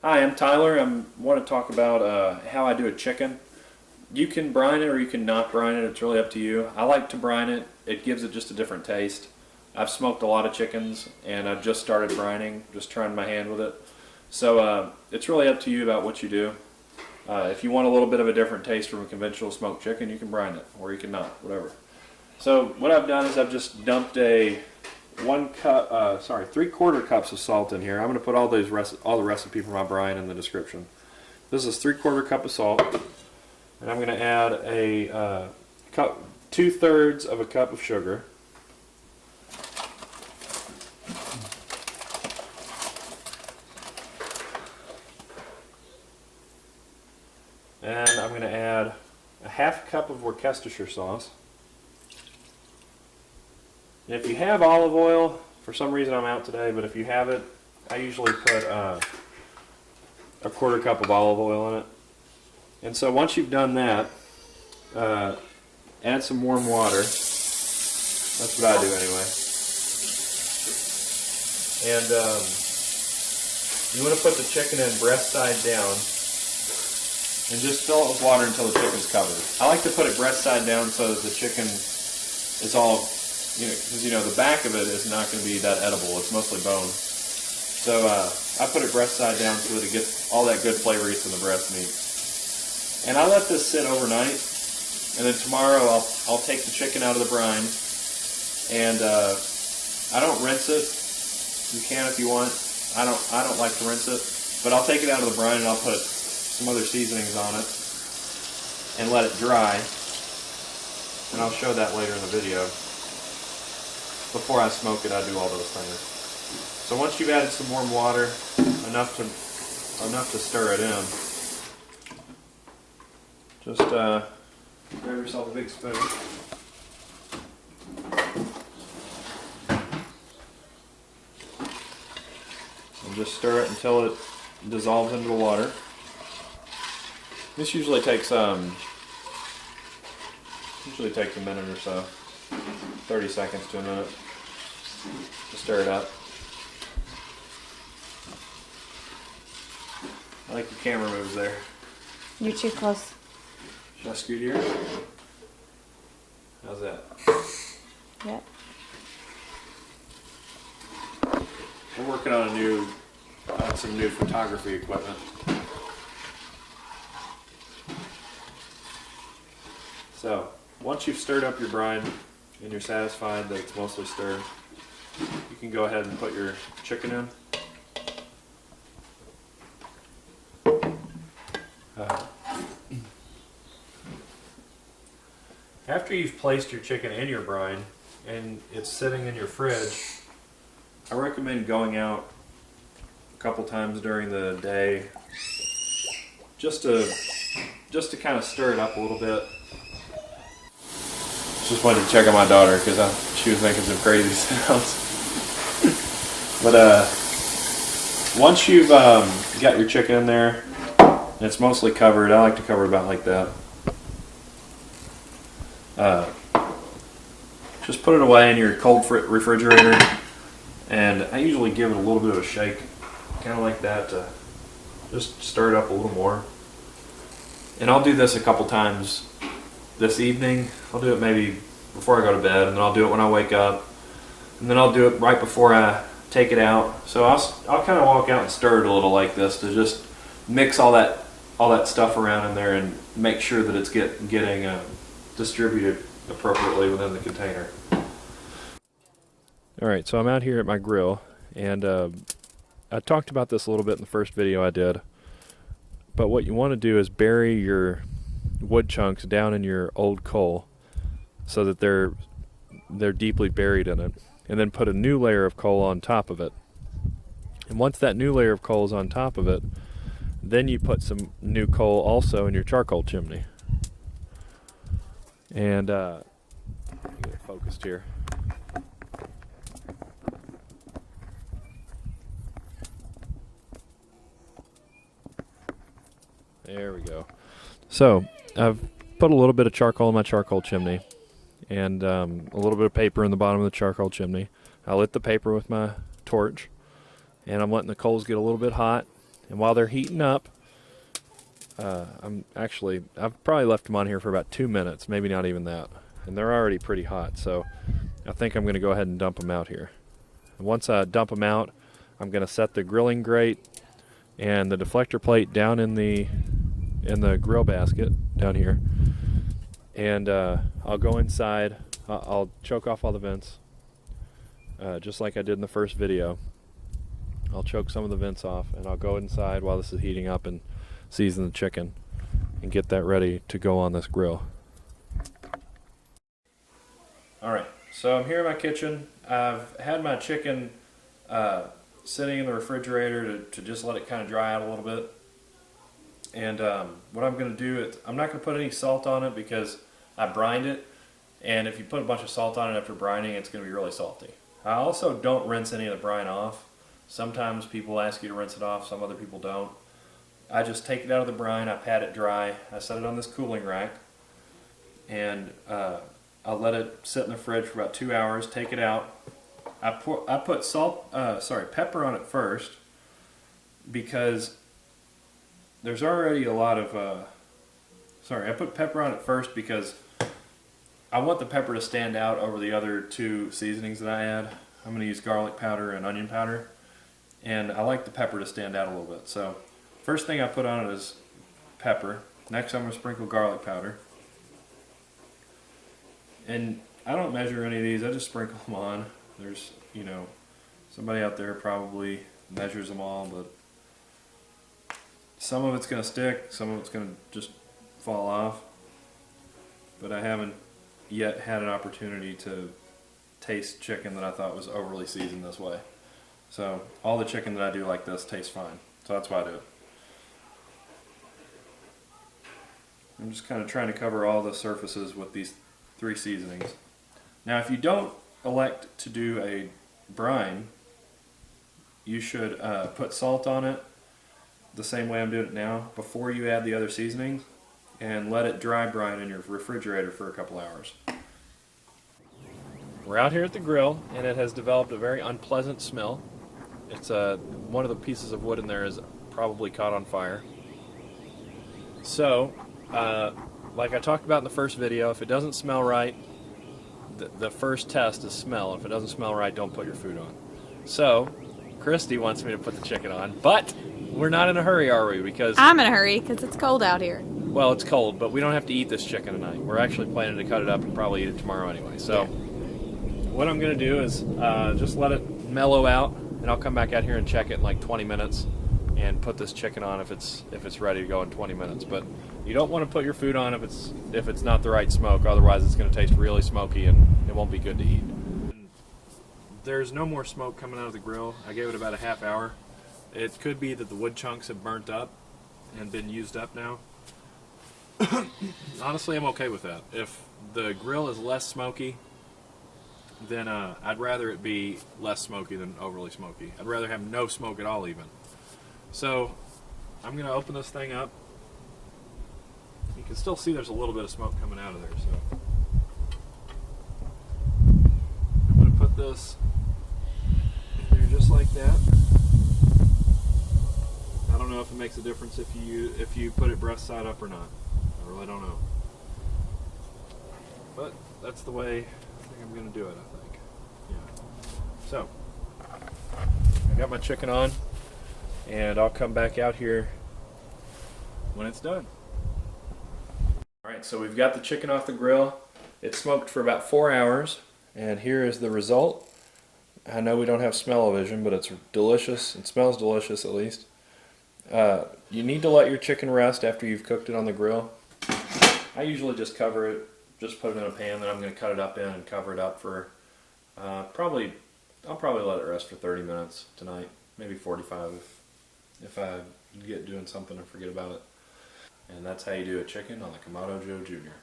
Hi, I'm Tyler. I want to talk about how I do a chicken. You can brine it or you can not brine it. It's really up to you. I like to brine it. It gives it just a different taste. I've smoked a lot of chickens and I've just started brining, just trying my hand with it. So it's really up to you about what you do. If you want a little bit of a different taste from a conventional smoked chicken, you can brine it or you can not, whatever. So what I've done is I've just dumped a 3/4 cups of salt in here. I'm going to put all the recipe for my brine in the description. This is 3/4 cup of salt, and I'm going to add a 2/3 of a cup of sugar. And I'm going to add a 1/2 cup of worcestershire sauce. And if you have olive oil, for some reason I'm out today, but if you have it, I usually put a 1/4 cup of olive oil in it. And so once you've done that, add some warm water. That's what I do anyway. And you want to put the chicken in breast side down and just fill it with water until the chicken's covered. I like to put it breast side down so that the chicken is all, because the back of it is not going to be that edible. It's mostly bone. So I put it breast side down so that it gets all that good flavor gets in the breast meat. And I let this sit overnight, and then tomorrow I'll take the chicken out of the brine, and I don't rinse it. You can if you want. I don't like to rinse it, but I'll take it out of the brine and I'll put some other seasonings on it and let it dry. And I'll show that later in the video. Before I smoke it, I do all those things. So once you've added some warm water, enough to stir it in, just grab yourself a big spoon. And just stir it until it dissolves into the water. This usually takes a minute or so. 30 seconds to a minute to stir it up. I like the camera moves there. You're too close. Should I scoot here? How's that? Yep. We're working on some new photography equipment. So, once you've stirred up your brine and you're satisfied that it's mostly stirred, you can go ahead and put your chicken in. After you've placed your chicken in your brine and it's sitting in your fridge, I recommend going out a couple times during the day just to kind of stir it up a little bit. Just wanted to check on my daughter because she was making some crazy sounds. But once you've got your chicken in there and it's mostly covered, I like to cover it about like that. Just put it away in your cold refrigerator, and I usually give it a little bit of a shake, kind of like that, to just stir it up a little more. And I'll do this a couple times this evening. I'll do it maybe before I go to bed, and then I'll do it when I wake up, and then I'll do it right before I take it out. So I'll kind of walk out and stir it a little like this to just mix all that stuff around in there and make sure that it's getting distributed appropriately within the container. Alright, so I'm out here at my grill, and I talked about this a little bit in the first video I did, but what you want to do is bury your wood chunks down in your old coal so that they're deeply buried in it, and then put a new layer of coal on top of it. And once that new layer of coal is on top of it, then you put some new coal also in your charcoal chimney. And get it focused here. There we go. So I've put a little bit of charcoal in my charcoal chimney, and a little bit of paper in the bottom of the charcoal chimney. I lit the paper with my torch, and I'm letting the coals get a little bit hot, And while they're heating up, I've probably left them on here for about 2 minutes, maybe not even that. And they're already pretty hot, so I think I'm going to go ahead and dump them out here. And once I dump them out, I'm going to set the grilling grate and the deflector plate down in the grill basket down here. And I'll go inside. I'll choke off all the vents, just like I did in the first video. I'll choke some of the vents off, and I'll go inside while this is heating up and season the chicken and get that ready to go on this grill. Alright, so I'm here in my kitchen. I've had my chicken sitting in the refrigerator to just let it kind of dry out a little bit. And what I'm going to do is, I'm not going to put any salt on it because I brined it, and if you put a bunch of salt on it after brining, it's going to be really salty. I also don't rinse any of the brine off. Sometimes people ask you to rinse it off, some other people don't. I just take it out of the brine, I pat it dry, I set it on this cooling rack, and I'll let it sit in the fridge for about 2 hours, take it out. I put pepper on it first, because there's already a lot of, I put pepper on it first because I want the pepper to stand out over the other two seasonings that I add. I'm going to use garlic powder and onion powder, and I like the pepper to stand out a little bit. So first thing I put on it is pepper. Next I'm going to sprinkle garlic powder. And I don't measure any of these, I just sprinkle them on. There's, somebody out there probably measures them all, but some of it's going to stick, some of it's going to just fall off. But I haven't yet had an opportunity to taste chicken that I thought was overly seasoned this way. So all the chicken that I do like this tastes fine. So that's why I do it. I'm just kind of trying to cover all the surfaces with these 3 seasonings. Now if you don't elect to do a brine, you should put salt on it the same way I'm doing it now before you add the other seasonings, and let it dry brine in your refrigerator for a couple hours. We're out here at the grill, and it has developed a very unpleasant smell. It's one of the pieces of wood in there is probably caught on fire. So, like I talked about in the first video, if it doesn't smell right, the first test is smell. If it doesn't smell right, don't put your food on. So, Christy wants me to put the chicken on, but we're not in a hurry, are we? Because I'm in a hurry because it's cold out here. Well, it's cold, but we don't have to eat this chicken tonight. We're actually planning to cut it up and probably eat it tomorrow anyway. So, what I'm going to do is just let it mellow out, and I'll come back out here and check it in like 20 minutes and put this chicken on if it's ready to go in 20 minutes. But you don't want to put your food on if it's not the right smoke. Otherwise, it's going to taste really smoky and it won't be good to eat. There's no more smoke coming out of the grill. I gave it about a half hour. It could be that the wood chunks have burnt up and been used up now. Honestly, I'm okay with that. If the grill is less smoky, then I'd rather it be less smoky than overly smoky. I'd rather have no smoke at all even. So I'm going to open this thing up. You can still see there's a little bit of smoke coming out of there. So I'm going to put this in there just like that. I don't know if it makes a difference if you put it breast side up or not. I really don't know. But that's the way I think I'm going to do it, I think. Yeah. So, I got my chicken on, and I'll come back out here when it's done. Alright, so we've got the chicken off the grill. It smoked for about 4 hours, and here is the result. I know we don't have smell-o-vision, but it's delicious. It smells delicious, at least. You need to let your chicken rest after you've cooked it on the grill. I usually just cover it, just put it in a pan, then I'm going to cut it up in and cover it up for I'll probably let it rest for 30 minutes tonight, maybe 45 if I get doing something and forget about it. And that's how you do a chicken on the Kamado Joe Jr.